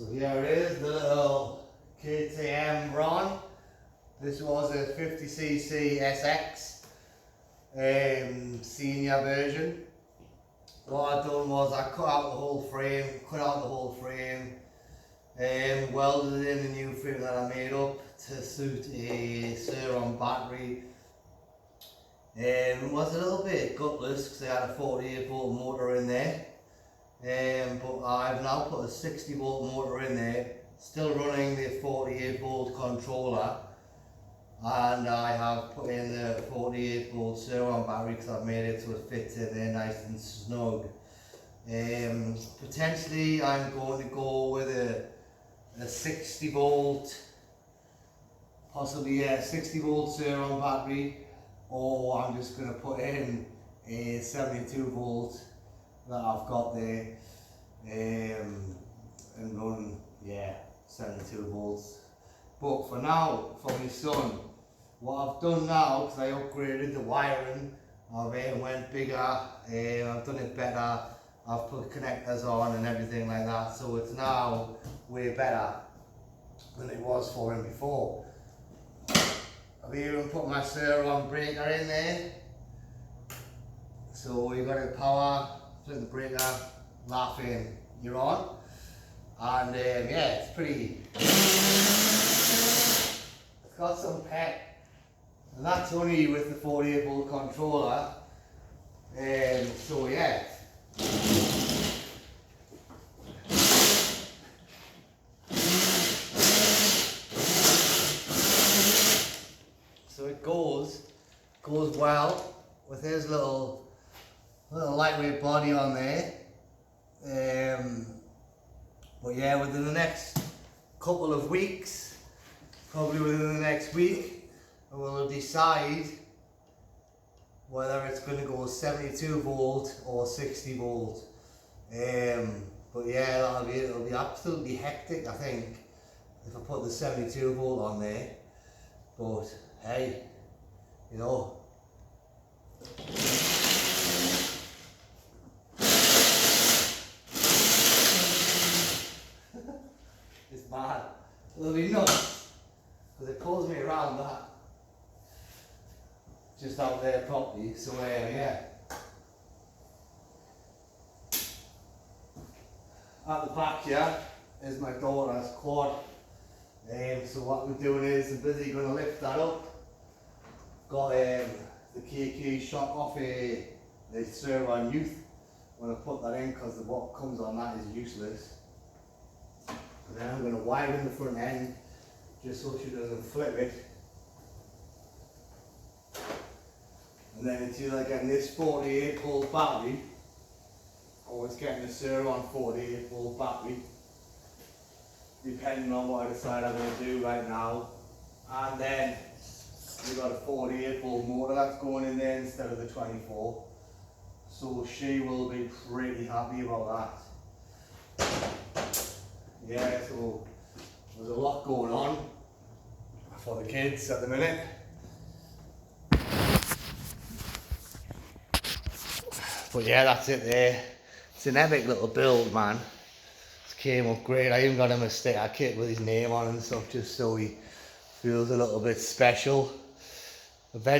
So here it is, the little KTM Ron. This was a 50cc SX senior version. What I done was I cut out the whole frame, welded in the new frame that I made up to suit a surron battery. It was a little bit gutless because I had a 48 volt motor in there. But I've now put a 60 volt motor in there, still running the 48 volt controller, and I have put in the 48 volt surron battery because I've made it so it fits in there nice and snug. Potentially I'm going to go with a 60 volt, possibly a 60 volt surron battery, or I'm just going to put in a 72 volt that I've got there and run 72 volts. But for now, for my son, what I've done now, because I upgraded the wiring, I've went bigger, I've done it better, I've put connectors on and everything like that, so it's now way better than it was for him before. I've even put my surron breaker in there, so you've got the power, flip the breaker, laughing, you're on. And it's pretty, it's got some pep, and that's only with the 48 volt controller. So yeah. So it goes well with his little lightweight body on there. But yeah, within the next couple of weeks, probably within the next week, we'll decide whether it's going to go 72 volt or 60 volt. But yeah, it'll be absolutely hectic, I think, if I put the 72 volt on there. But hey, you know. It's mad. It'll be nuts because it pulls me around that just out there properly. So yeah. At the back here is my daughter's quad. So what we're doing is I'm busy going to lift that up. Got the KK shock off the surron youth. I'm going to put that in because what comes on that is useless. And then I'm going to wire in the front end just so she doesn't flip it. And then it's either getting this 48 volt battery or it's getting a surron 48 volt battery, depending on what I decide I'm going to do right now. And then we've got a 48 volt motor that's going in there instead of the 24. So she will be pretty happy about that. Yeah, so there's a lot going on for the kids at the minute. But yeah, that's it there. It's an epic little build, man. It came up great. I even got him a sticker kit with his name on and stuff just so he feels a little bit special. Eventually